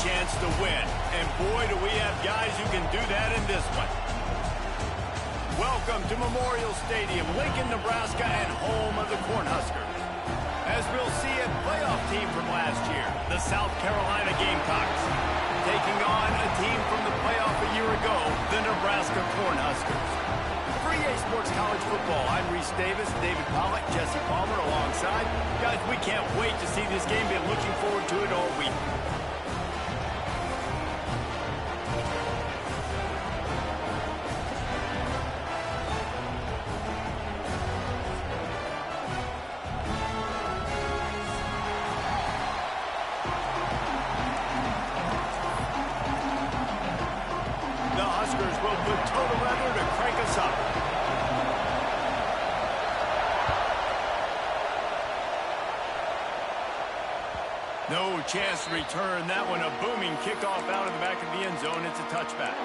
chance to win. And boy, do we have guys who can do that in this one. Welcome to Memorial Stadium, Lincoln, Nebraska, and home of the Cornhuskers. As we'll see, a playoff team from last year, the South Carolina Gamecocks, taking on a team from the playoff a year ago, the Nebraska Cornhuskers. For EA Sports College Football, I'm Reese Davis, David Pollack, Jesse Palmer alongside. Guys, we can't wait to see this game. Been looking forward to it all week. Will put total weather to crank us up. No chance to return that one. A booming kickoff out of the back of the end zone. It's a touchback.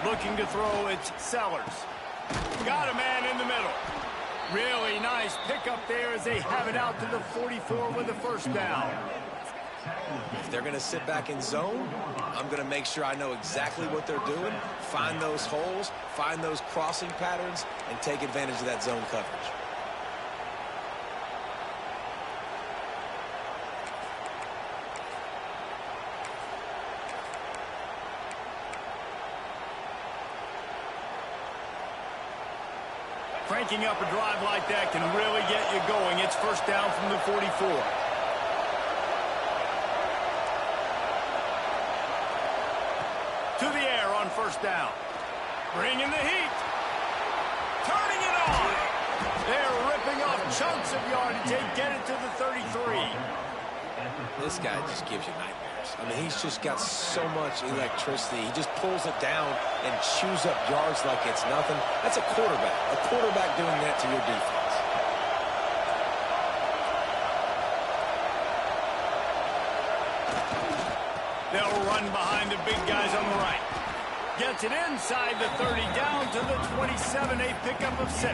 Looking to throw, it's Sellers. Got a man in the middle. Really nice pickup there as they have it out to the 44 with the first down. If they're going to sit back in zone, I'm going to make sure I know exactly what they're doing, find those holes, find those crossing patterns, and take advantage of that zone coverage. Cranking up a drive like that can really get you going. It's first down from the 44. To the air on first down. Bringing the heat. Turning it on. They're ripping off chunks of yardage. They get it to the 33. This guy just gives you nightmares. I mean, he's just got so much electricity. He just pulls it down and chews up yards like it's nothing. That's a quarterback. A quarterback doing that to your defense. They'll run behind the big guys on the right. Gets it inside the 30, down to the 27, a pickup of 6.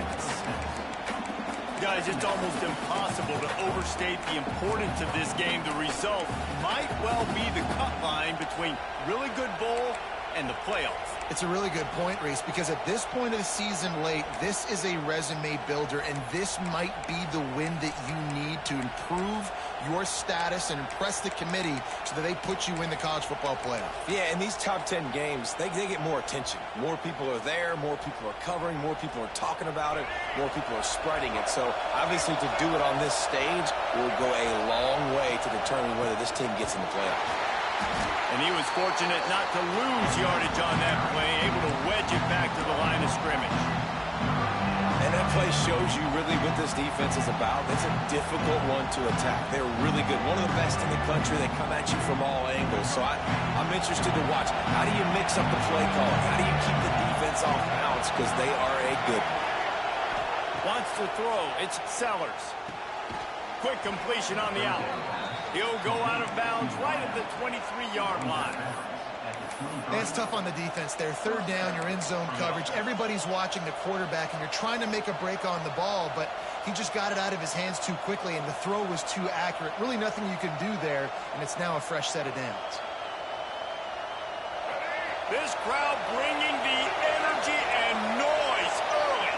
Guys, it's almost impossible to overstate the importance of this game. The result might well be the cut line between really good bowl and the playoffs. It's a really good point, Reese, because at this point of the season late, this is a resume builder, and this might be the win that you need to improve your status and impress the committee so that they put you in the college football playoff. Yeah, in these top 10 games, they get more attention. More people are there, more people are covering, more people are talking about it, more people are spreading it. So, obviously, to do it on this stage will go a long way to determine whether this team gets in the playoffs. And he was fortunate not to lose yardage on that play, able to wedge it back to the line of scrimmage. And that play shows you really what this defense is about. It's a difficult one to attack. They're really good. One of the best in the country. They come at you from all angles. So I'm interested to watch. How do you mix up the play calling? How do you keep the defense off balance? Because they are a good one. Wants to throw. It's Sellers. Quick completion on the out. He'll go out of bounds right at the 23-yard line. It's tough on the defense there. Third down, you're in zone coverage. Everybody's watching the quarterback, and you're trying to make a break on the ball, but he just got it out of his hands too quickly, and the throw was too accurate. Really nothing you can do there, and it's now a fresh set of downs. This crowd bringing the energy and noise early.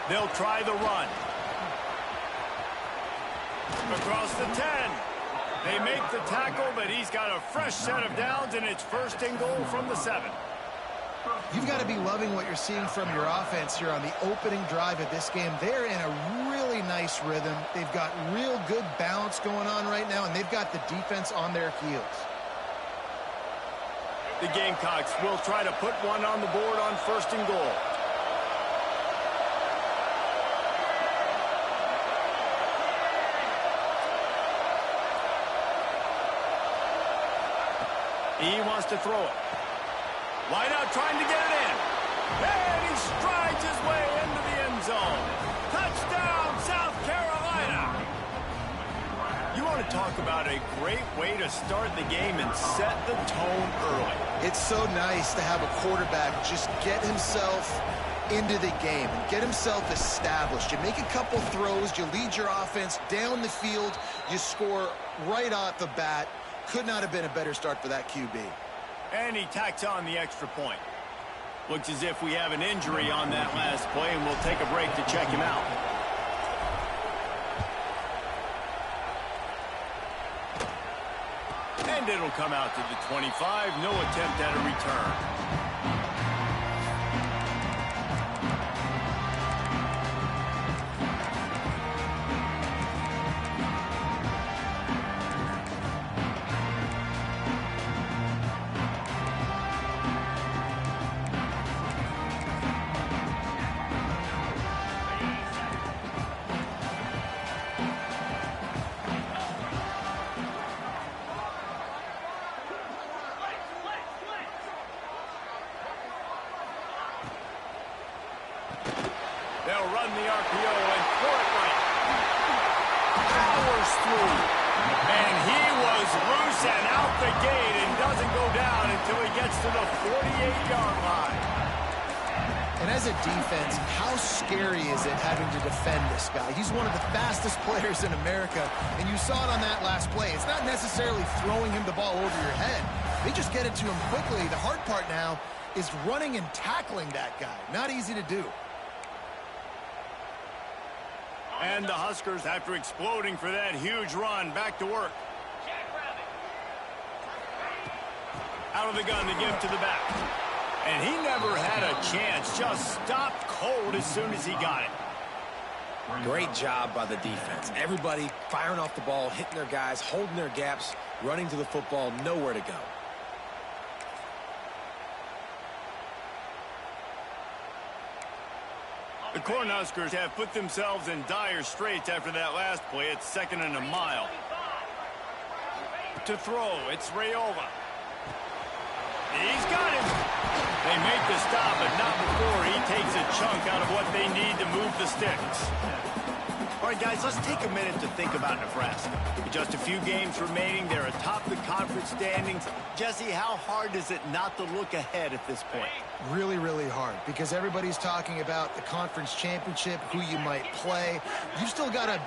They'll try the run. Across the 10. They make the tackle, but he's got a fresh set of downs, and it's first and goal from the 7. You've got to be loving what you're seeing from your offense here on the opening drive of this game. They're in a really nice rhythm. They've got real good balance going on right now, and they've got the defense on their heels. The Gamecocks will try to put one on the board on 1st and goal. He wants to throw it. Wide out trying to get it in. And he strides his way into the end zone. Touchdown, South Carolina. You want to talk about a great way to start the game and set the tone early. It's so nice to have a quarterback just get himself into the game and get himself established. You make a couple throws, you lead your offense down the field, you score right off the bat. Could not have been a better start for that QB. And he tacks on the extra point. Looks as if we have an injury on that last play, and we'll take a break to check him out. And it'll come out to the 25. No attempt at a return. They'll run the RPO and throw it right. Powers through. And he was loose and out the gate and doesn't go down until he gets to the 48-yard line. And as a defense, how scary is it having to defend this guy? He's one of the fastest players in America, and you saw it on that last play. It's not necessarily throwing him the ball over your head. They just get it to him quickly. The hard part now is running and tackling that guy. Not easy to do. And the Huskers, after exploding for that huge run, back to work. Out of the gun to give to the back. And he never had a chance, just stopped cold as soon as he got it. Great job by the defense. Everybody firing off the ball, hitting their guys, holding their gaps, running to the football, nowhere to go. The Cornhuskers have put themselves in dire straits after that last play. It's 2nd and a mile. To throw, it's Raiola. He's got him. They make the stop, but not before he takes a chunk out of what they need to move the sticks. All right, guys, let's take a minute to think about Nebraska. With just a few games remaining, they're atop the conference standings. Jesse, how hard is it not to look ahead at this point? Really, really hard, because everybody's talking about the conference championship, who you might play. You still got to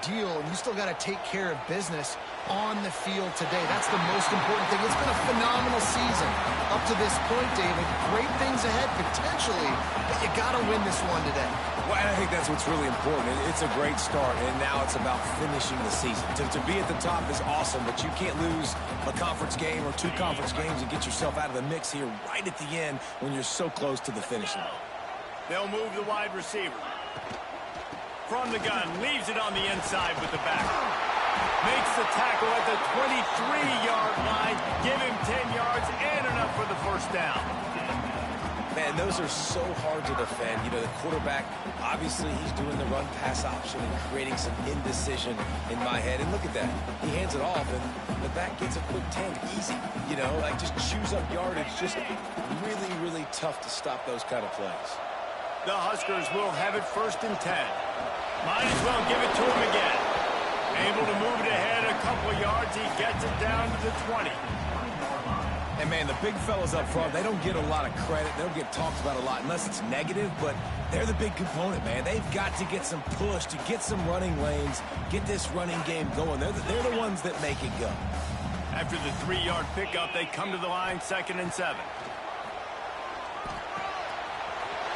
deal, and you still got to take care of business on the field today. That's the most important thing. It's been a phenomenal season up to this point, David. Great things ahead, potentially, but you got to win this one today. Well, and I think that's what's really important. It's a great start, and now it's about finishing the season. To be at the top is awesome, but you can't lose a conference game or 2 conference games and get yourself out of the mix here right at the end when you're so close to the finish line. They'll move the wide receiver. From the gun, leaves it on the inside with the back. Makes the tackle at the 23-yard line. Give him 10 yards and enough for the first down. Man, those are so hard to defend. You know, the quarterback, obviously he's doing the run-pass option and creating some indecision in my head. And look at that. He hands it off, and the back gets a quick 10. Easy. You know, like just chews up yardage. Just really, really tough to stop those kind of plays. The Huskers will have it 1st and 10. Might as well give it to him again. Able to move it ahead a couple of yards. He gets it down to the 20. And, man, the big fellas up front, they don't get a lot of credit. They don't get talked about a lot unless it's negative, but they're the big component, man. They've got to get some push, to get some running lanes, get this running game going. They're the ones that make it go. After the 3-yard pickup, they come to the line 2nd and 7.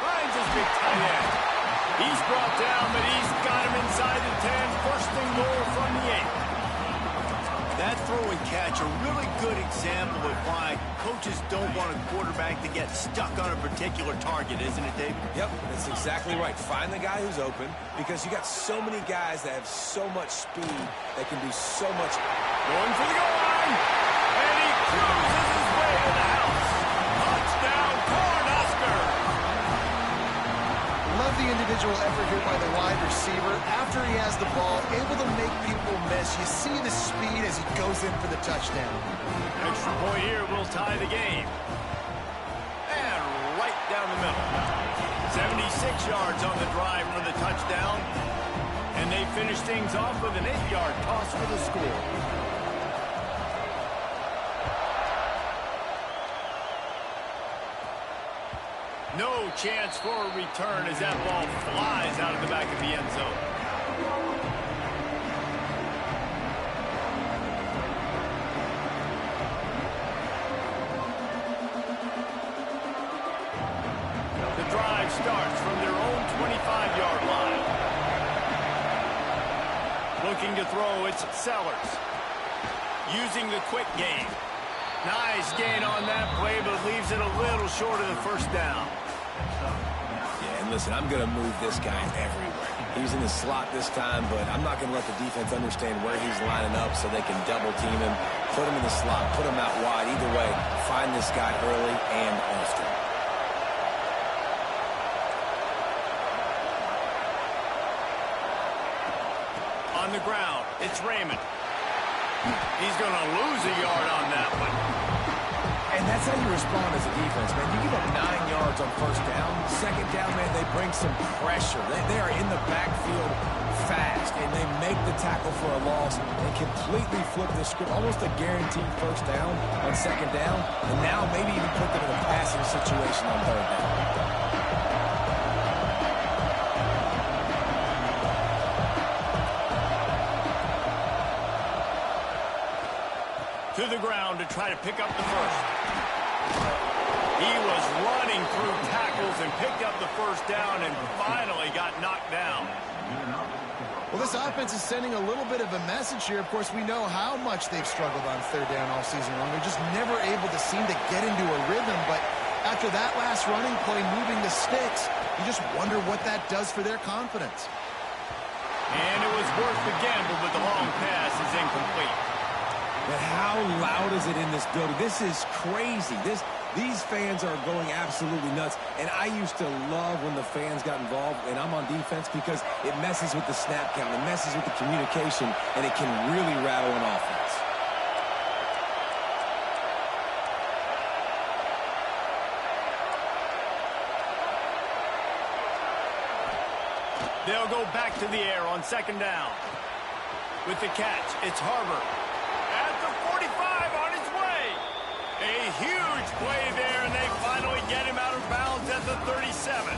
Finds his big tight end. He's brought down, but he's got him inside the 10. 1st and goal from the 8. That throw and catch, a really good example of why coaches don't want a quarterback to get stuck on a particular target, isn't it, Dave? Yep, that's exactly right. Find the guy who's open, because you got so many guys that have so much speed that can do so much. Going for the goal line, and he cruises his way to the house. after he has the ball, able to make people miss. You see the speed as he goes in for the touchdown. Extra point here will tie the game. And right down the middle. 76 yards on the drive for the touchdown. And they finish things off with an 8-yard toss for the score. No chance for a return as that ball flies out of the back of the end zone. The drive starts from their own 25-yard line. Looking to throw, it's Sellers. Using the quick game. Nice gain on that play, but leaves it a little short of the first down. Yeah, and listen, I'm going to move this guy everywhere. He's in the slot this time, but I'm not going to let the defense understand where he's lining up so they can double team him, put him in the slot, put him out wide. Either way, find this guy early and often. On the ground, it's Raymond. He's going to lose a yard on that one. And that's how you respond as a defense, man. You give up 9 yards on first down. Second down, man, they bring some pressure. They are in the backfield fast, and they make the tackle for a loss and completely flip the script. Almost a guaranteed first down on second down, and now maybe even put them in a passing situation on third down. To the ground to try to pick up the first. He was running through tackles and picked up the first down and finally got knocked down. Well, this offense is sending a little bit of a message here. Of course, we know how much they've struggled on third down all season long. They're just never able to seem to get into a rhythm. But after that last running play, moving the sticks, you just wonder what that does for their confidence. And it was worth the gamble, but the long pass is incomplete. But how loud is it in this building? This is crazy. These fans are going absolutely nuts. And I used to love when the fans got involved, and I'm on defense, because it messes with the snap count, it messes with the communication, and it can really rattle an offense. They'll go back to the air on second down. With the catch, it's Harbor. At the 45 on his way. A huge play there, and they finally get him out of bounds at the 37.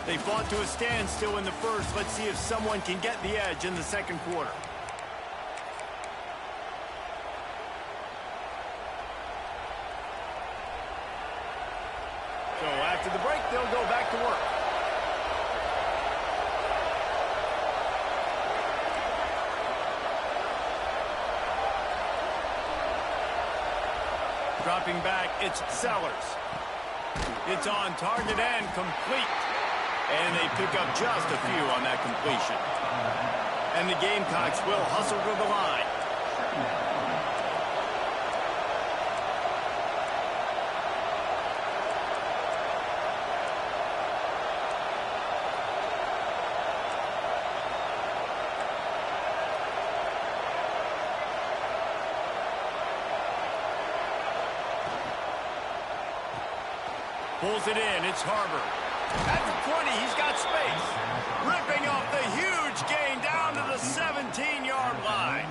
They fought to a standstill in the first. Let's see if someone can get the edge in the second quarter. So after the break, they'll go back to work. Dropping back, it's Sellers. It's on target and complete. And they pick up just a few on that completion. And the Gamecocks will hustle to the line. Pulls it in, it's Harbor. At the 20, he's got space. Ripping off the huge gain down to the 17-yard line.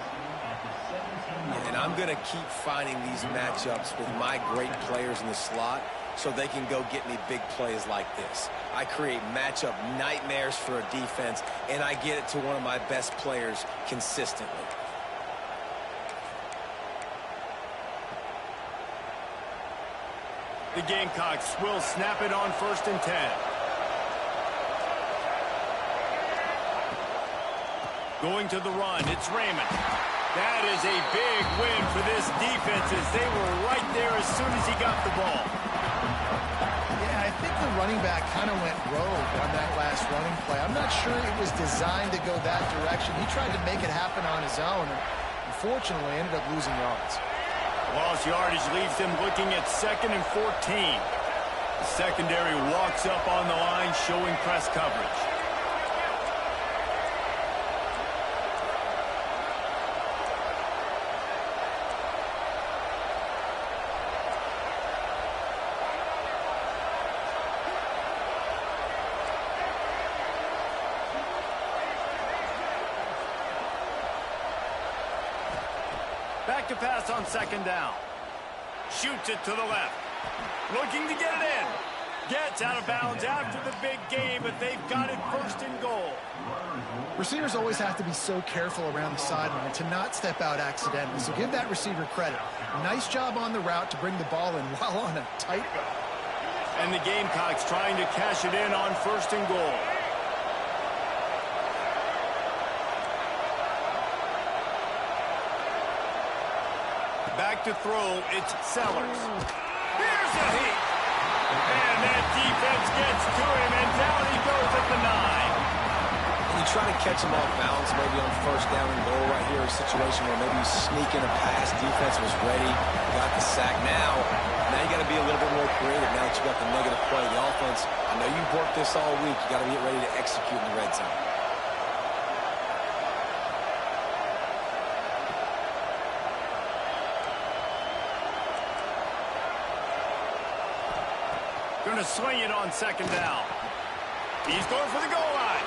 And I'm going to keep finding these matchups with my great players in the slot so they can go get me big plays like this. I create matchup nightmares for a defense, and I get it to one of my best players consistently. The Gamecocks will snap it on 1st and 10. Going to the run, it's Raymond. That is a big win for this defense as they were right there as soon as he got the ball. Yeah, I think the running back kind of went rogue on that last running play. I'm not sure it was designed to go that direction. He tried to make it happen on his own and unfortunately ended up losing yards. Lost yardage leaves them looking at 2nd and 14. The secondary walks up on the line showing press coverage. Back to pass on second down. Shoots it to the left. Looking to get it in. Gets out of bounds after the big game, but they've got it first and goal. Receivers always have to be so careful around the sideline to not step out accidentally, so give that receiver credit. Nice job on the route to bring the ball in while on a tightrope. And the Gamecocks trying to cash it in on first and goal. Back to throw, it's Sellers. Here's a heat. And that defense gets to him, and down he goes at the 9. And you try to catch him off balance, maybe on first down and goal right here, a situation where maybe you sneak in a pass, defense was ready, got the sack. Now you got to be a little bit more creative now that you got the negative play. The offense, I know you've worked this all week, you got to get ready to execute in the red zone. Going to swing it on second down. He's going for the goal line.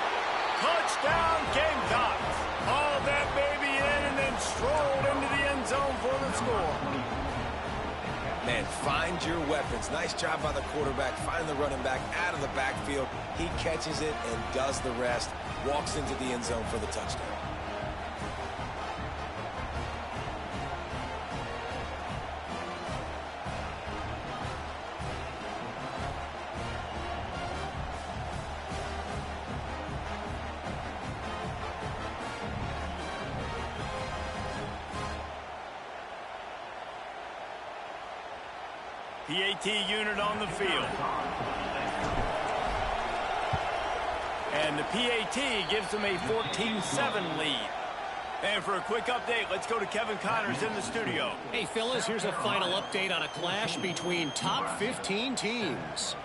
Touchdown, Gamecocks. Hauled that baby in and then strolled into the end zone for the score. Man, find your weapons. Nice job by the quarterback, finding the running back out of the backfield. He catches it and does the rest. Walks into the end zone for the touchdown. PAT unit on the field. And the PAT gives them a 14-7 lead. And for a quick update, let's go to Kevin Connors in the studio. Hey, fellas, here's a final update on a clash between top 15 teams.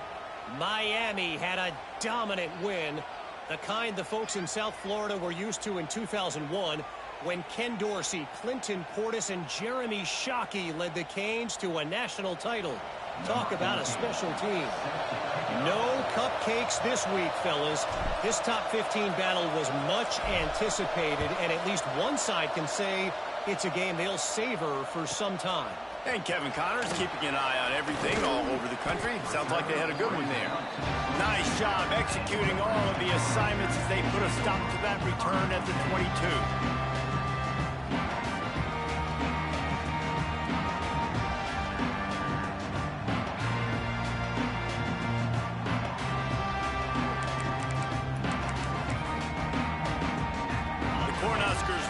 Miami had a dominant win, the kind the folks in South Florida were used to in 2001, when Ken Dorsey, Clinton Portis, and Jeremy Shockey led the Canes to a national title. Talk about a special team. No cupcakes this week, fellas. This top 15 battle was much anticipated, and at least one side can say it's a game they'll savor for some time. And Kevin Connors keeping an eye on everything all over the country. Sounds like they had a good one there. Nice job executing all of the assignments as they put a stop to that return at the 22.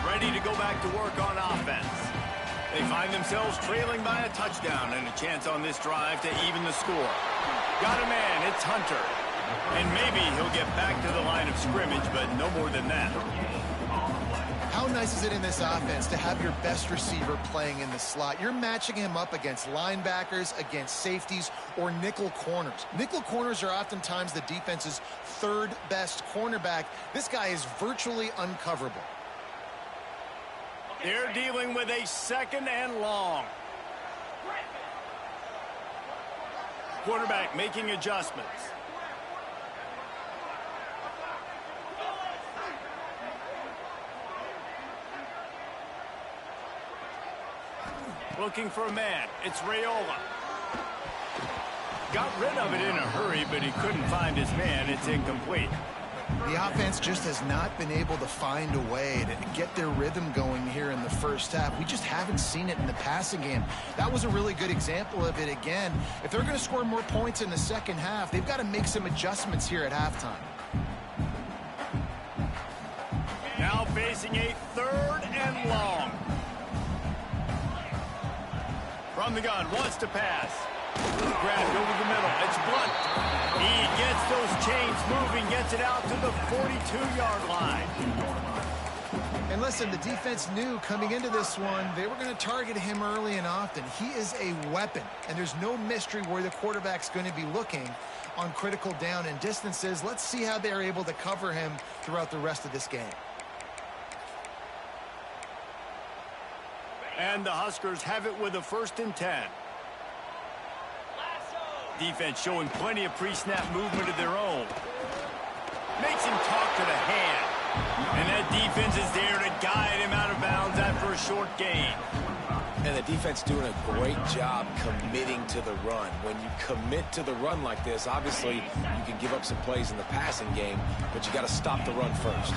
Ready to go back to work on offense. They find themselves trailing by a touchdown and a chance on this drive to even the score. Got a man, it's Hunter. And maybe he'll get back to the line of scrimmage, but no more than that. How nice is it in this offense to have your best receiver playing in the slot? You're matching him up against linebackers, against safeties, or nickel corners. Nickel corners are oftentimes the defense's third best cornerback. This guy is virtually uncoverable. They're dealing with a second and long. Quarterback making adjustments. Looking for a man. It's Raiola. Got rid of it in a hurry, but he couldn't find his man. It's incomplete. The offense just has not been able to find a way to get their rhythm going here in the first half. We just haven't seen it in the passing game. That was a really good example of it again. If they're going to score more points in the second half, they've got to make some adjustments here at halftime. Now facing a third and long. From the gun, wants to pass. Grabbed over the middle. It's Blunt. He gets those chains moving, gets it out to the 42-yard line. And listen, the defense knew coming into this one, they were going to target him early and often. He is a weapon, and there's no mystery where the quarterback's going to be looking on critical down and distances. Let's see how they're able to cover him throughout the rest of this game. And the Huskers have it with a 1st and 10. Defense showing plenty of pre-snap movement of their own. Makes him talk to the hand. And that defense is there to guide him out of bounds after a short gain. And the defense doing a great job committing to the run. When you commit to the run like this, obviously you can give up some plays in the passing game, but you got to stop the run first.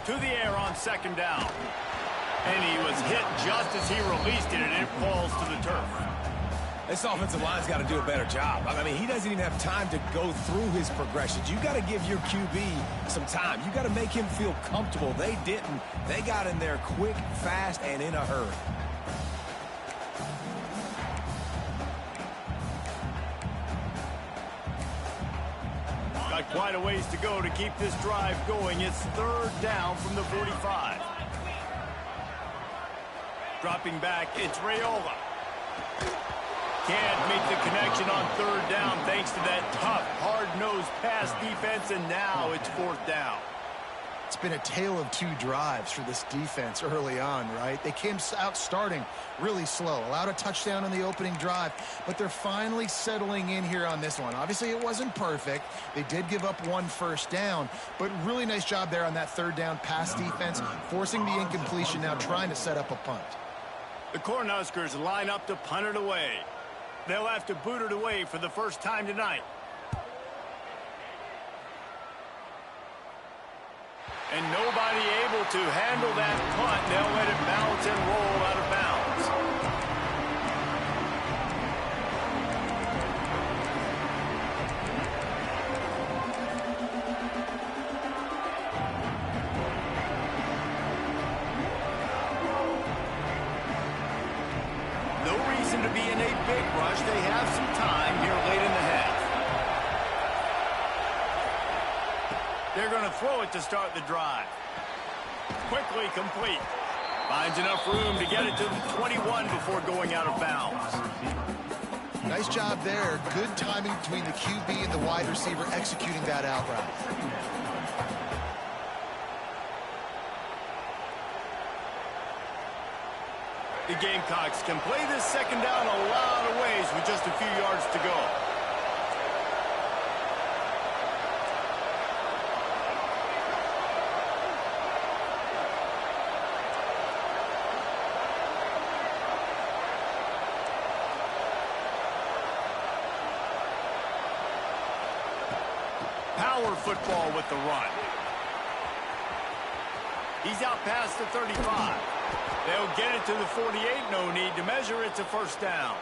To the air on second down. And he was hit just as he released it, and it falls to the turf. This offensive line's got to do a better job. I mean, he doesn't even have time to go through his progressions. You got to give your QB some time. You got to make him feel comfortable. They didn't. They got in there quick, fast, and in a hurry. Got quite a ways to go to keep this drive going. It's third down from the 45. Dropping back, it's Raiola. Can't make the connection on third down thanks to that tough, hard-nosed pass defense, and now it's fourth down. It's been a tale of two drives for this defense early on, right? They came out starting really slow, allowed a touchdown on the opening drive, but they're finally settling in here on this one. Obviously, it wasn't perfect. They did give up one first down, but really nice job there on that third down pass defense, forcing the incompletion, now trying to set up a punt. The Cornhuskers line up to punt it away. They'll have to boot it away for the first time tonight. And nobody able to handle that punt. They'll let it bounce and roll out of bounds. No reason to be in a big rush. They have some time here late in the half. They're going to throw it to start the drive. Quickly complete. Finds enough room to get it to the 21 before going out of bounds. Nice job there. Good timing between the QB and the wide receiver executing that out route. The Gamecocks can play this second down a lot of ways with just a few yards to go. Power football with the run. He's out past the 35. They'll get it to the 48. No need to measure. It's a first down.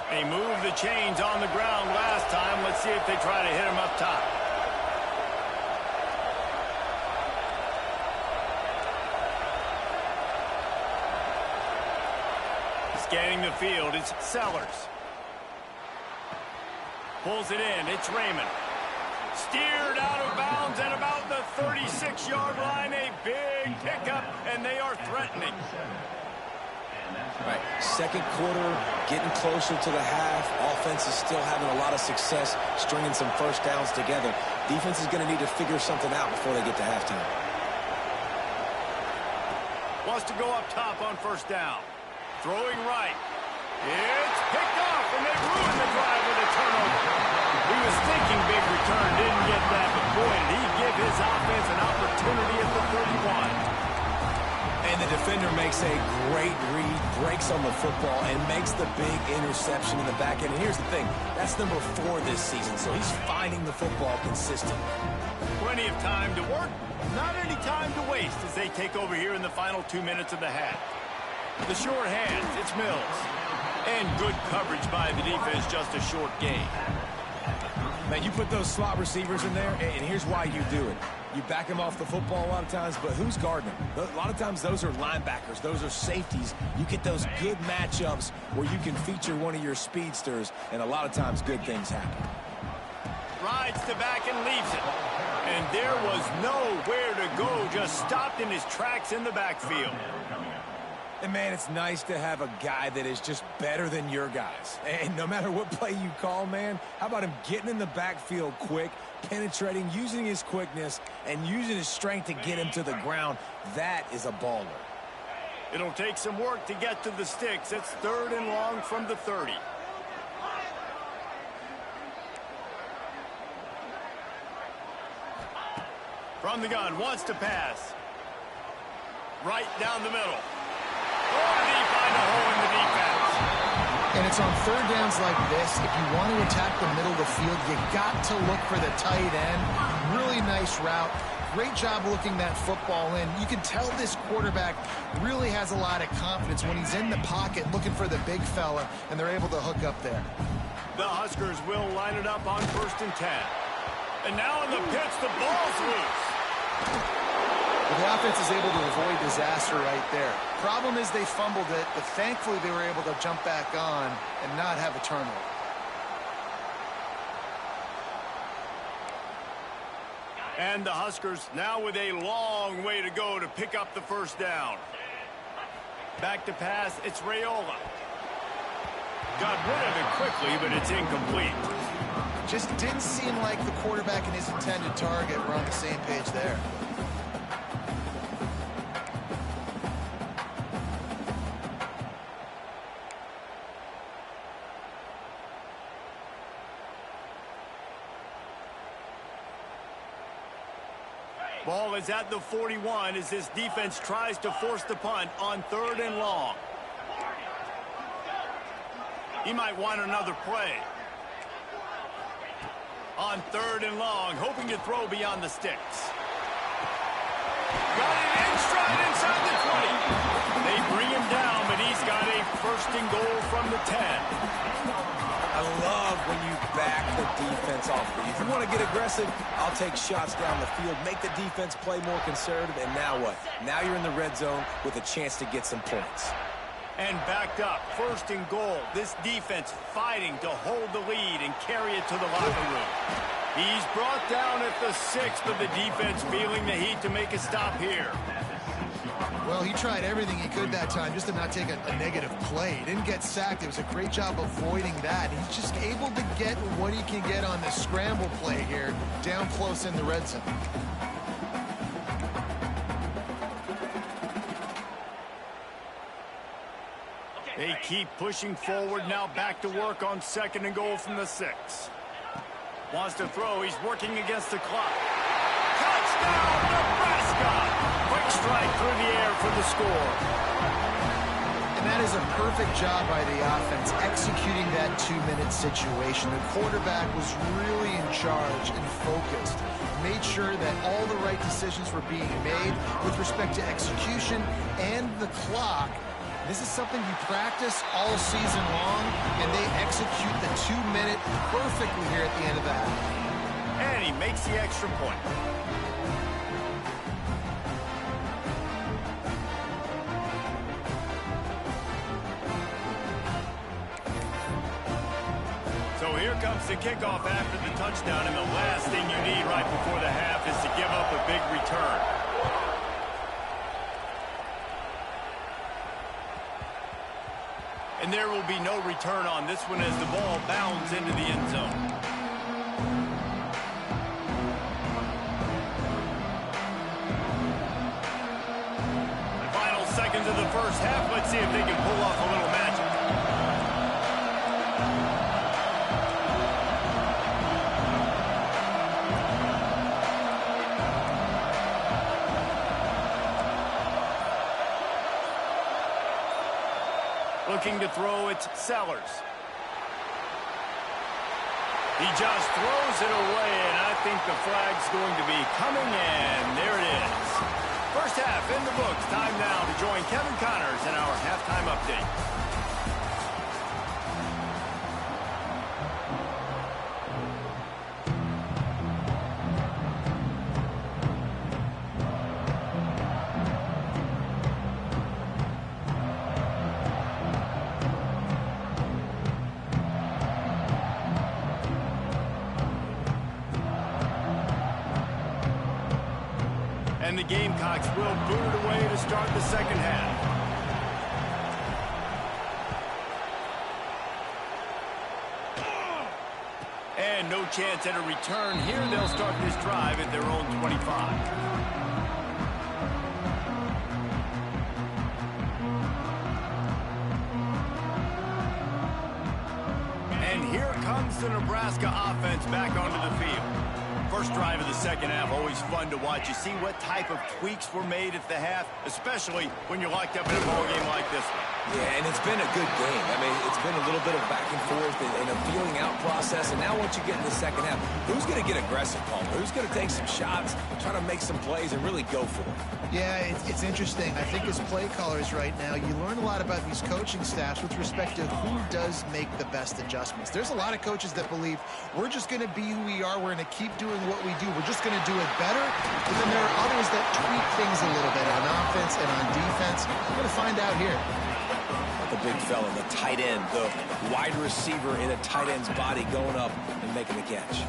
They moved the chains on the ground last time. Let's see if they try to hit him up top. Scanning the field, it's Sellers. Pulls it in, it's Raymond. Steered out of bounds at about the 36-yard line. A big pickup, and they are threatening. Right, second quarter, getting closer to the half. Offense is still having a lot of success stringing some first downs together. Defense is going to need to figure something out before they get to halftime. Wants to go up top on first down. Throwing right. It's picked off, and they ruined the drive with a turnover. He was thinking big return, didn't get that, but boy, did he give his offense an opportunity at the 31. And the defender makes a great read, breaks on the football, and makes the big interception in the back end. And here's the thing, that's number 4 this season, so he's finding the football consistently. Plenty of time to work, not any time to waste as they take over here in the final 2 minutes of the half. The short hands, it's Mills. And good coverage by the defense, just a short gain. Man, you put those slot receivers in there, and here's why you do it. You back them off the football a lot of times, but who's guarding them? A lot of times those are linebackers. Those are safeties. You get those good matchups where you can feature one of your speedsters, and a lot of times good things happen. Rides to back and leaves it. And there was nowhere to go, just stopped in his tracks in the backfield. And, man, it's nice to have a guy that is just better than your guys. And no matter what play you call, man, how about him getting in the backfield quick, penetrating, using his quickness, and using his strength to get him to the ground? That is a baller. It'll take some work to get to the sticks. It's 3rd and long from the 30. From the gun, wants to pass. Right down the middle. Oh, and he find a hole in the defense. And it's on 3rd downs like this. If you want to attack the middle of the field, you got to look for the tight end. Really nice route. Great job looking that football in. You can tell this quarterback really has a lot of confidence when he's in the pocket looking for the big fella, and they're able to hook up there. The Huskers will line it up on 1st and 10. And now in the pitch, the ball's loose. Well, the offense is able to avoid disaster right there. Problem is they fumbled it, but thankfully they were able to jump back on and not have a turnover. And the Huskers now with a long way to go to pick up the 1st down. Back to pass, it's Raiola. Got rid of it quickly, but it's incomplete. Just didn't seem like the quarterback and his intended target were on the same page there. Ball is at the 41 as this defense tries to force the punt on 3rd and long. He might want another play. On 3rd and long, hoping to throw beyond the sticks. Got it in stride inside the 20. They bring him down, but he's got a 1st and goal from the 10. I love when you back the defense off. If you want to get aggressive, I'll take shots down the field, make the defense play more conservative, and now what? Now you're in the red zone with a chance to get some points. And backed up, 1st and goal. This defense fighting to hold the lead and carry it to the locker room. He's brought down at the 6, but the defense feeling the heat to make a stop here. Well, he tried everything he could that time just to not take a negative play. He didn't get sacked. It was a great job avoiding that. He's just able to get what he can get on this scramble play here down close in the red zone. They keep pushing forward, now back to work on 2nd and goal from the 6. Wants to throw, he's working against the clock. Touchdown, Nebraska! Quick strike through the air for the score. And that is a perfect job by the offense, executing that 2-minute situation. The quarterback was really in charge and focused. Made sure that all the right decisions were being made with respect to execution and the clock. This is something you practice all season long, and they execute the 2-minute perfectly here at the end of that. And he makes the extra point. So here comes the kickoff after the touchdown, and the last thing you need right before the half is to give up a big return. And there will be no return on this one as the ball bounds into the end zone. Final seconds of the 1st half. Let's see if they can pull off a little magic. Looking to throw, it's Sellers. He just throws it away, and I think the flag's going to be coming in. There it is. 1st half in the books. Time now to join Kevin Connors in our halftime update. And the Gamecocks will boot it away to start the 2nd half. And no chance at a return here. They'll start this drive at their own 25. comes the Nebraska offense back onto the field. First drive of the second half, always fun to watch. You see what type of tweaks were made at the half, especially when you're locked up in a ball game like this one. Yeah, and it's been a good game. I mean, it's been a little bit of back and forth and a feeling out process. And now once you get in the second half, who's going to get aggressive, Palmer? Who's going to take some shots, try to make some plays, and really go for it? Yeah, it's interesting. I think as play callers right now, you learn a lot about these coaching staffs with respect to who does make the best adjustments. There's a lot of coaches that believe we're just going to be who we are. We're going to keep doing what we do. We're just going to do it better. But then there are others that tweak things a little bit on offense and on defense. We're going to find out here. The big fella, the tight end, the wide receiver in a tight end's body going up and making the catch.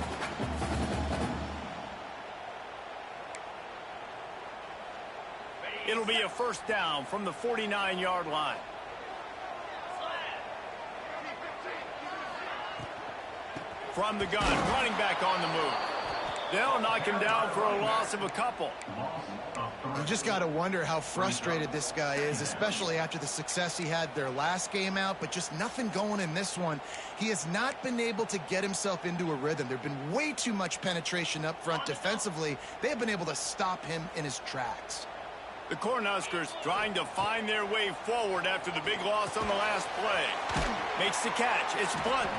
It'll be a first down from the 49-yard line. From the gun, running back on the move. They'll knock him down for a loss of a couple. You just got to wonder how frustrated this guy is, especially after the success he had their last game out, but just nothing going in this one. He has not been able to get himself into a rhythm. There have been way too much penetration up front defensively. They have been able to stop him in his tracks. The Cornhuskers trying to find their way forward after the big loss on the last play. Makes the catch. It's Blunt.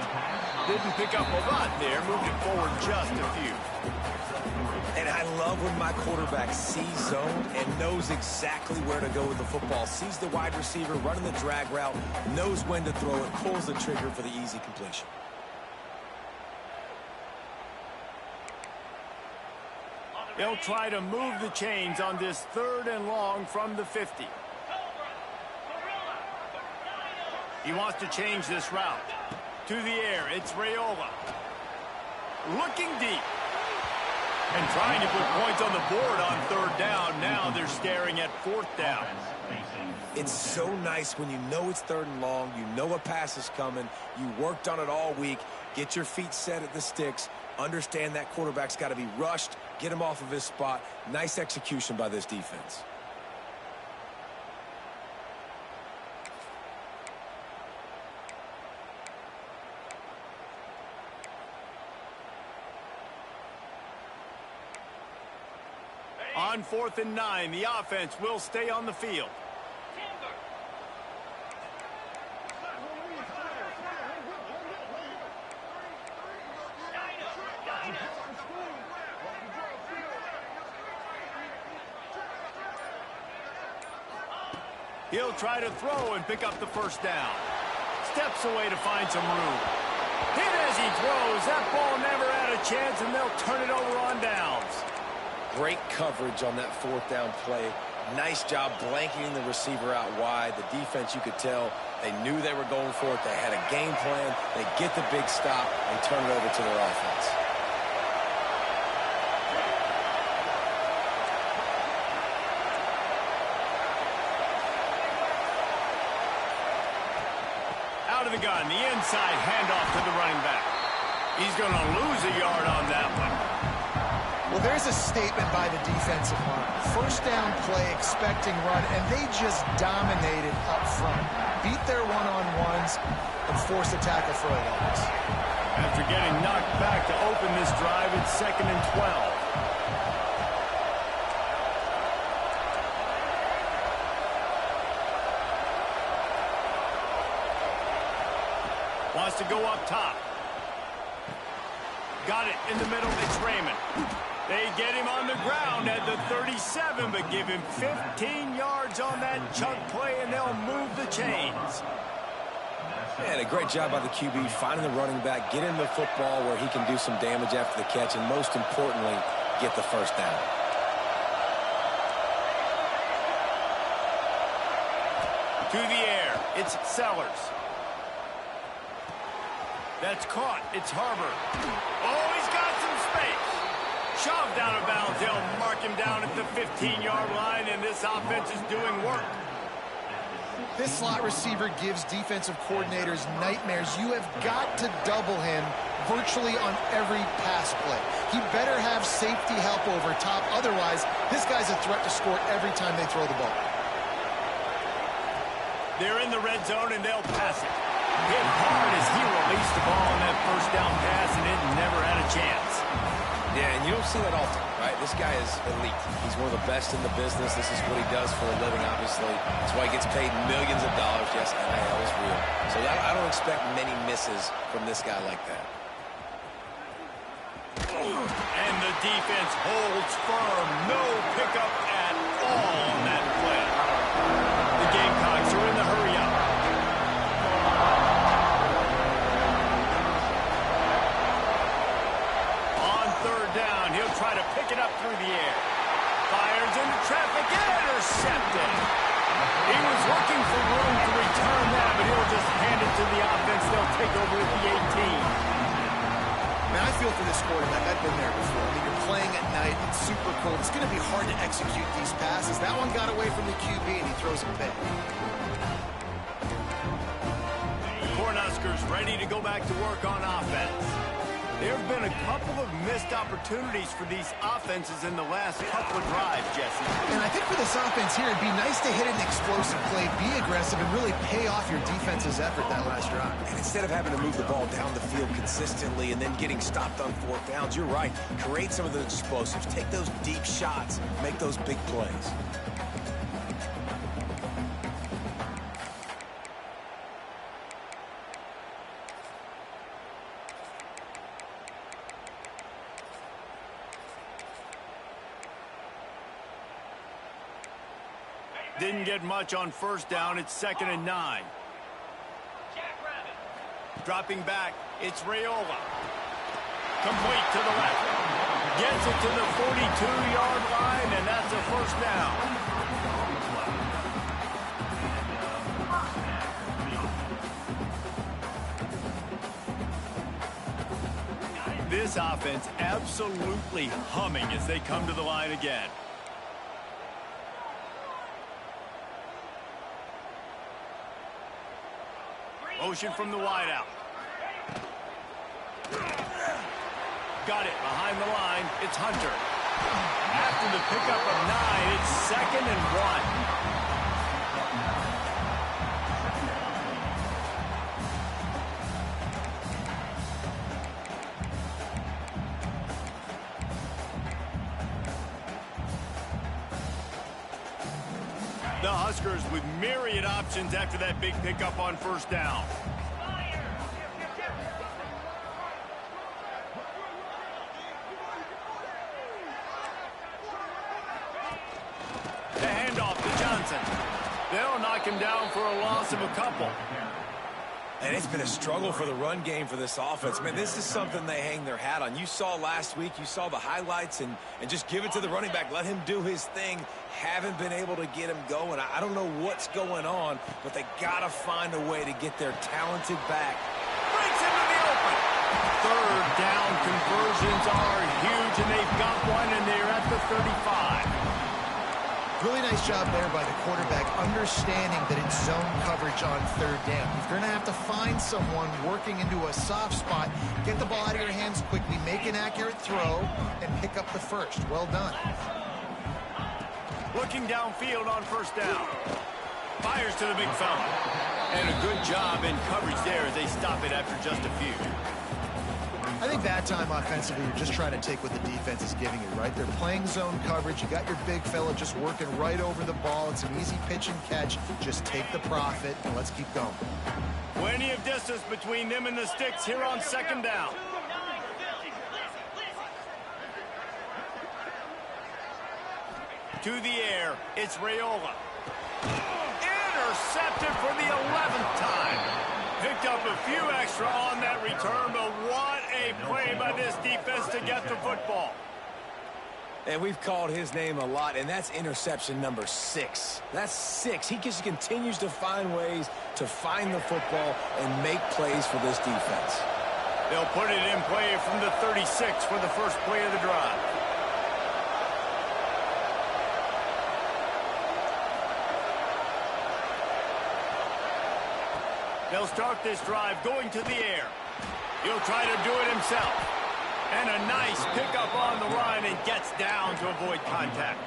Didn't pick up a lot there. Moved it forward just a few. And I love when my quarterback sees zone and knows exactly where to go with the football. Sees the wide receiver running the drag route, knows when to throw it, pulls the trigger for the easy completion. They'll try to move the chains on this 3rd and long from the 50. He wants to change this route. To the air, it's Raiola. Looking deep. And trying to put points on the board on 3rd down. Now they're staring at 4th down. It's so nice when you know it's 3rd and long, you know a pass is coming, you worked on it all week, get your feet set at the sticks, understand that quarterback's got to be rushed, get him off of his spot. Nice execution by this defense. On 4th and 9, the offense will stay on the field. He'll try to throw and pick up the first down. Steps away to find some room. Hit as he throws. That ball never had a chance, and they'll turn it over on downs. Great coverage on that 4th down play. Nice job blanketing the receiver out wide. The defense, you could tell, they knew they were going for it. They had a game plan. They get the big stop and turn it over to their offense. Out of the gun, the inside handoff to the running back. He's going to lose a yard on that one. Well, there's a statement by the defensive line. First down play, expecting run, and they just dominated up front. Beat their one-on-ones and forced a tackle for a loss. After getting knocked back to open this drive, it's 2nd and 12. Wants to go up top. Got it in the middle. It's Raymond. They get him on the ground at the 37, but give him 15 yards on that chunk play, and they'll move the chains. And a great job by the QB finding the running back, get him the football where he can do some damage after the catch, and most importantly, get the first down. To the air, it's Sellers. That's caught. It's Harbor. Oh, he's got some space. Shoved out of bounds. They'll mark him down at the 15-yard line, and this offense is doing work. This slot receiver gives defensive coordinators nightmares. You have got to double him virtually on every pass play. He better have safety help over top. Otherwise, this guy's a threat to score every time they throw the ball. They're in the red zone, and they'll pass it. Hit hard as he released the ball on that first down pass, and it never had a chance. Yeah, and you don't see that often, right? This guy is elite. He's one of the best in the business. This is what he does for a living, obviously. That's why he gets paid millions of dollars. Yes, NIL is real. So I don't expect many misses from this guy like that. And the defense holds firm. No pickup at all on that play. The Gamecocks are in the hurry-up. On third down, he'll try to pick it up through the air. Fires into traffic and intercepted. He was looking for room to return that, but he'll just hand it to the offense. They'll take over at the 18. Man, I feel for this quarterback. I've been there before. I mean, you're playing at night. It's super cold. It's going to be hard to execute these passes. That one got away from the QB, and he throws it big. The Cornhuskers ready to go back to work on offense. There have been a couple of missed opportunities for these offenses in the last couple of drives, Jesse. And I think for this offense here, it'd be nice to hit an explosive play, be aggressive, and really pay off your defense's effort that last drive. And instead of having to move the ball down the field consistently and then getting stopped on fourth downs, you're right. Create some of those explosives. Take those deep shots. Make those big plays. Didn't get much on first down. It's 2nd and 9. Dropping back, it's Raiola. Complete to the left. Gets it to the 42-yard line, and that's a first down. This offense absolutely humming as they come to the line again. Motion from the wideout. Got it behind the line. It's Hunter. After the pickup of 9, it's 2nd and 1. The Huskers with myriad options after that big pickup on first down. The handoff to Johnson. They'll knock him down for a loss of a couple. And it's been a struggle for the run game for this offense. Man, this is something they hang their hat on. You saw last week, you saw the highlights, and just give it to the running back. Let him do his thing. Haven't been able to get him going. I don't know what's going on, but they got to find a way to get their talented back. Breaks into the open. Third down conversions are huge, and they've got one, and they're at the 35. Really nice job there by the quarterback, understanding that it's zone coverage on third down. If you're going to have to find someone working into a soft spot, get the ball out of your hands quickly, make an accurate throw, and pick up the first. Well done. Looking downfield on first down. Fires to the big fella. And a good job in coverage there as they stop it after just a few. I think that time offensively, you're just trying to take what the defense is giving you, right? They're playing zone coverage. You got your big fella just working right over the ball. It's an easy pitch and catch. Just take the profit, and let's keep going. Plenty of distance between them and the sticks here on second down. To the air, it's Raiola. Intercepted for the 11th time. Picked up a few extra on that return, but what a play by this defense to get the football. And we've called his name a lot, and that's interception number 6. That's 6. He just continues to find ways to find the football and make plays for this defense. They'll put it in play from the 36 for the first play of the drive. They'll start this drive going to the air. He'll try to do it himself. And a nice pickup on the run and gets down to avoid contact.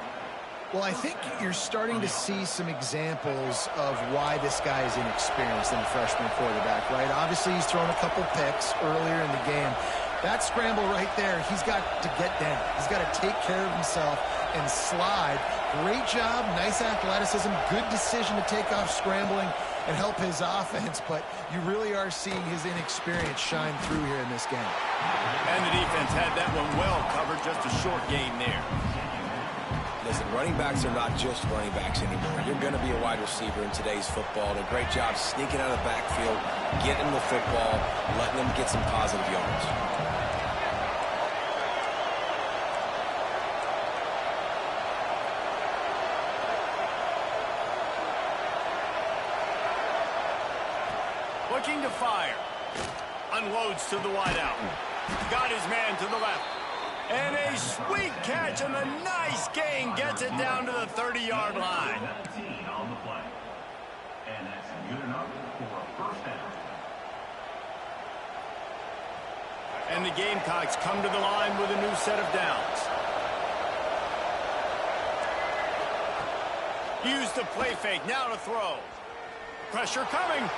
Well, I think you're starting to see some examples of why this guy is inexperienced in a freshman quarterback, right? Obviously, he's thrown a couple picks earlier in the game. That scramble right there, he's got to get down. He's got to take care of himself and slide. Great job, nice athleticism, good decision to take off scrambling and help his offense, but you really are seeing his inexperience shine through here in this game. And the defense had that one well covered, just a short gain there. Listen, running backs are not just running backs anymore. You're going to be a wide receiver in today's football. A great job sneaking out of the backfield, getting the football, letting them get some positive yards. Looking to fire. Unloads to the wideout. Got his man to the left. And a sweet catch and a nice gain gets it down to the 30-yard line. And the Gamecocks come to the line with a new set of downs. Use the play fake, now to throw. Pressure coming.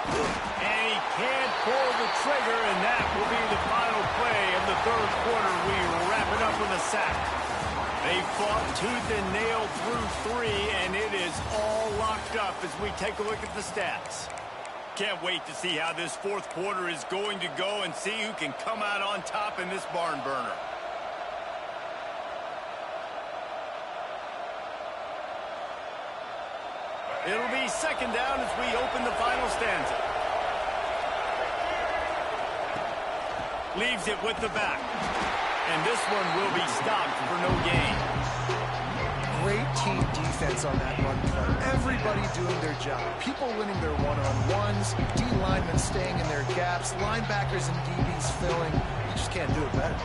And he can't pull the trigger, and that will be the final play of the third quarter. We wrap it up with a sack. They fought tooth and nail through 3, and it is all locked up as we take a look at the stats. Can't wait to see how this fourth quarter is going to go and see who can come out on top in this barn burner. It'll be second down as we open the final stanza. Leaves it with the back. And this one will be stopped for no gain. Great team defense on that run play. Everybody doing their job. People winning their one-on-ones, D linemen staying in their gaps, linebackers and DBs filling. You just can't do it better.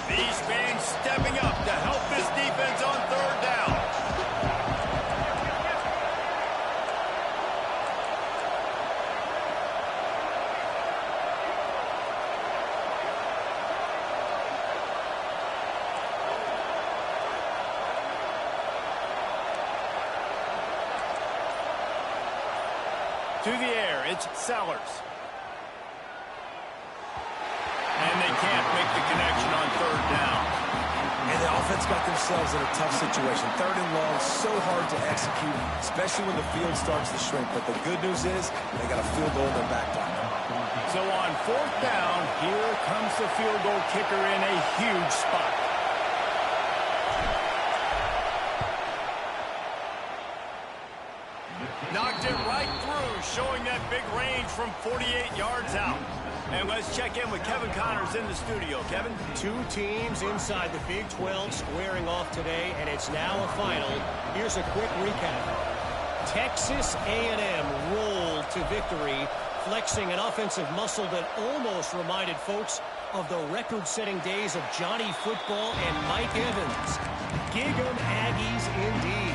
These fans stepping up to help this defense on third down. To the air, it's Sellers. And they can't make the connection on third down. And the offense got themselves in a tough situation. Third and long, so hard to execute, especially when the field starts to shrink. But the good news is they got a field goal in their back pocket. So on fourth down, here comes the field goal kicker in a huge spot. Knocked it right through, showing that big range from 48 yards out. And let's check in with Kevin Connors in the studio. Kevin? Two teams inside the Big 12 squaring off today, and it's now a final. Here's a quick recap. Texas A&M rolled to victory, flexing an offensive muscle that almost reminded folks of the record-setting days of Johnny Football and Mike Evans. Gig 'em Aggies indeed.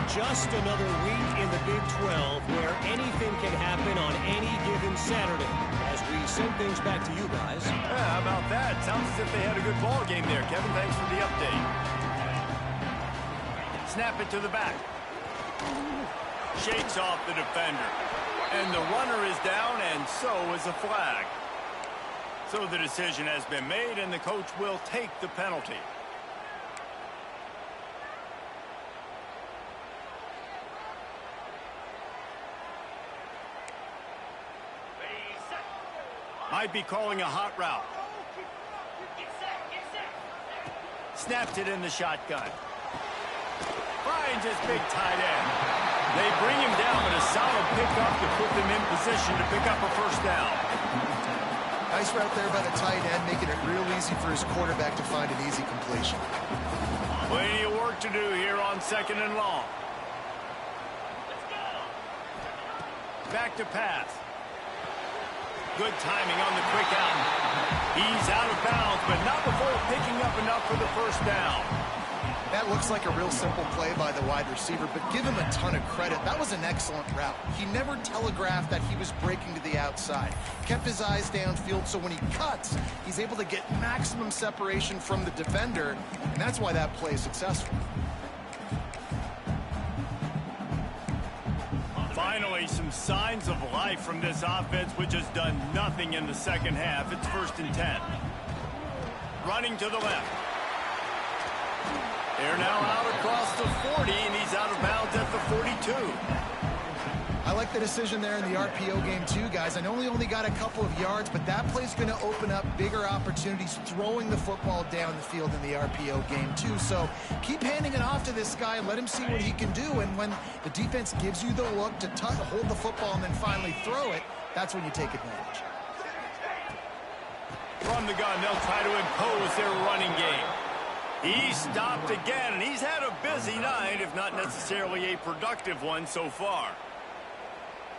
Just another week in the Big 12 where anything can happen on any given Saturday. As we send things back to you guys. Yeah, how about that? Sounds as if they had a good ball game there, Kevin. Thanks for the update. Snap it to the back. Shakes off the defender. And the runner is down, and so is a flag. So the decision has been made, and the coach will take the penalty. Might be calling a hot route. Snapped it in the shotgun. Finds his big tight end. They bring him down, but a solid pickup to put them in position to pick up a first down. Nice route there by the tight end, making it real easy for his quarterback to find an easy completion. Plenty of work to do here on second and long. Back to pass. Good timing on the quick out. He's out of bounds, but not before picking up enough for the first down. That looks like a real simple play by the wide receiver, but give him a ton of credit. That was an excellent route. He never telegraphed that he was breaking to the outside. Kept his eyes downfield, so when he cuts, he's able to get maximum separation from the defender, and that's why that play is successful. Finally, some signs of life from this offense, which has done nothing in the second half. It's 1st and 10. Running to the left. They're now out across the 40, and he's out of bounds at the 42. I like the decision there in the RPO game too, guys. I know he only got a couple of yards, but that play's going to open up bigger opportunities throwing the football down the field in the RPO game too. So keep handing it off to this guy and let him see what he can do. And when the defense gives you the look to hold the football and then finally throw it, that's when you take advantage. From the gun, they'll try to impose their running game. He's stopped again, and he's had a busy night, if not necessarily a productive one so far.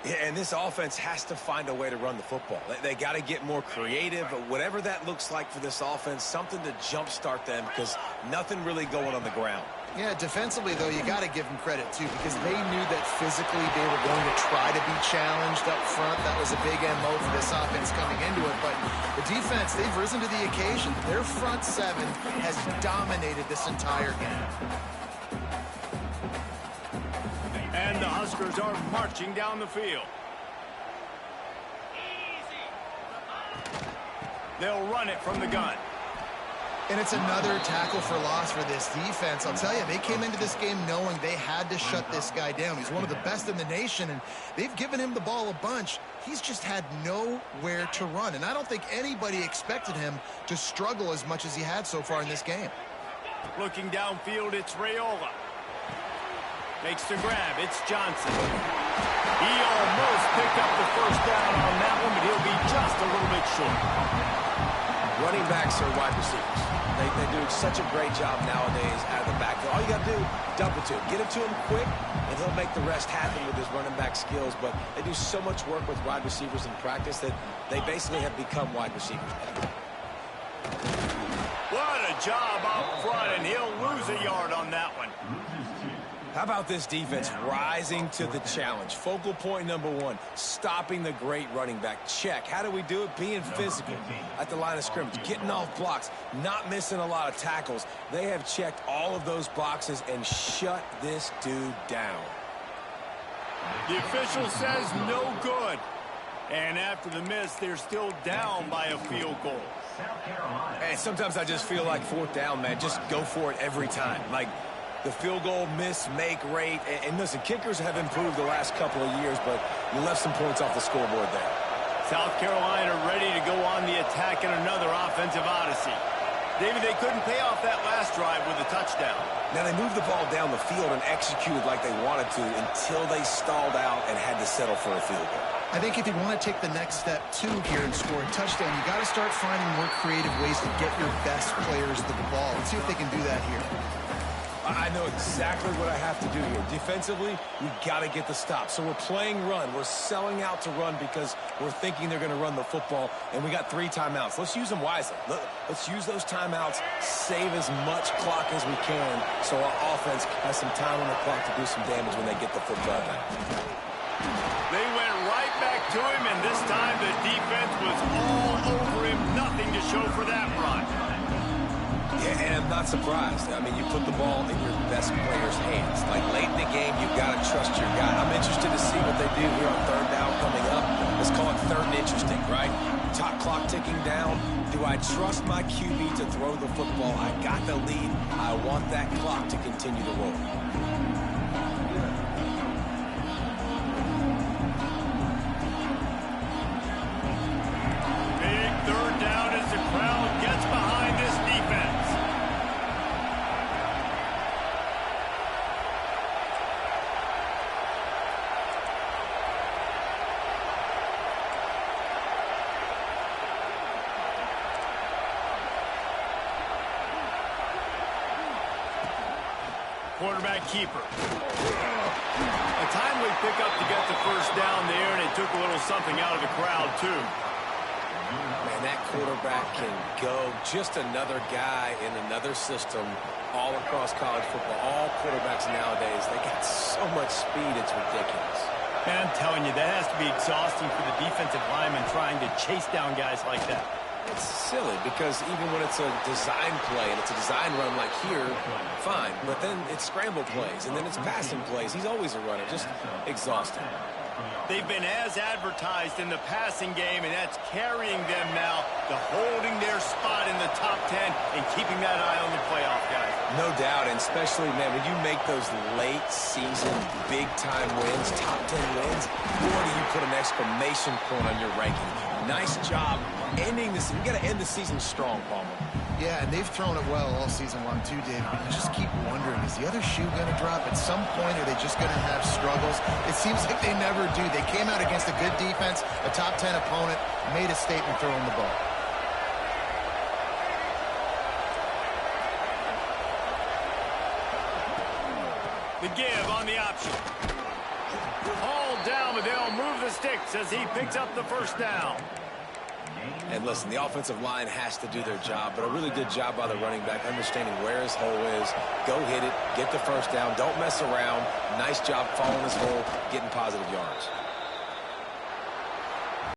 Yeah, and this offense has to find a way to run the football. They got to get more creative, whatever that looks like for this offense, something to jumpstart them because nothing really going on the ground. Yeah, defensively, though, you got to give them credit, too, because they knew that physically they were going to try to be challenged up front. That was a big MO for this offense coming into it. But the defense, they've risen to the occasion. Their front seven has dominated this entire game. And the Huskers are marching down the field. They'll run it from the gun. And it's another tackle for loss for this defense. I'll tell you, they came into this game knowing they had to shut this guy down. He's one of the best in the nation, and they've given him the ball a bunch. He's just had nowhere to run, and I don't think anybody expected him to struggle as much as he had so far in this game. Looking downfield, it's Raiola. Makes the grab. It's Johnson. He almost picked up the first down on that one, but he'll be just a little bit short. Running backs are wide receivers. They do such a great job nowadays out of the backfield. All you got to do, dump it to him. Get it to him quick, and he'll make the rest happen with his running back skills. But they do so much work with wide receivers in practice that they basically have become wide receivers now. What a job up front, and he'll lose a yard on that one. How about this defense rising to the challenge? Focal point number one, stopping the great running back. Check. How do we do it? Being physical at the line of scrimmage, getting off blocks, not missing a lot of tackles. They have checked all of those boxes and shut this dude down. The official says no good. And after the miss, they're still down by a field goal. And sometimes I just feel like 4th down, man. Just go for it every time. Like, the field goal miss, make rate. And listen, kickers have improved the last couple of years, but you left some points off the scoreboard there. South Carolina ready to go on the attack in another offensive odyssey. David, they couldn't pay off that last drive with a touchdown. Now, they moved the ball down the field and executed like they wanted to until they stalled out and had to settle for a field goal. I think if you want to take the next step, too, here and score a touchdown, you got to start finding more creative ways to get your best players to the ball. Let's see if they can do that here. I know exactly what I have to do here. Defensively, we got to get the stop. So we're playing run. We're selling out to run because we're thinking they're going to run the football, and we got 3 timeouts. Let's use them wisely. Let's use those timeouts, save as much clock as we can so our offense has some time on the clock to do some damage when they get the football back. They went right back to him, and this time the defense was all over him. Nothing to show for that run. Yeah, and I'm not surprised. I mean, you put the ball in your best player's hands. Like, late in the game, you've got to trust your guy. I'm interested to see what they do here on 3rd down coming up. Let's call it 3rd and interesting, right? Top clock ticking down. Do I trust my QB to throw the football? I got the lead. I want that clock to continue to roll. Big 3rd down as the crowd gets behind this defense. Quarterback keeper. A timely pickup to get the 1st down there, and it took a little something out of the crowd, too. Man, that quarterback can go. Just another guy in another system all across college football. All quarterbacks nowadays, they got so much speed, it's ridiculous. And I'm telling you, that has to be exhausting for the defensive lineman trying to chase down guys like that. It's silly because even when it's a design play and it's a design run like here, fine. But then it's scramble plays and then it's passing plays. He's always a runner. Just exhausting. They've been as advertised in the passing game, and that's carrying them now to holding their spot in the top 10 and keeping that eye on the playoff, guys. No doubt, and especially, man, when you make those late-season, big-time wins, top 10 wins, boy, do you put an exclamation point on your ranking. Nice job ending this. You got to end the season strong, Palmer. Yeah, and they've thrown it well all season long too, Dave, but you just keep wondering, is the other shoe going to drop? At some point, are they just going to have struggles? It seems like they never do. They came out against a good defense, a top 10 opponent, made a statement throwing the ball. The give on the option. Hauled down, but they'll move the sticks as he picks up the first down. And listen, the offensive line has to do their job, but a really good job by the running back, understanding where his hole is. Go hit it, get the first down, don't mess around. Nice job following his hole, getting positive yards.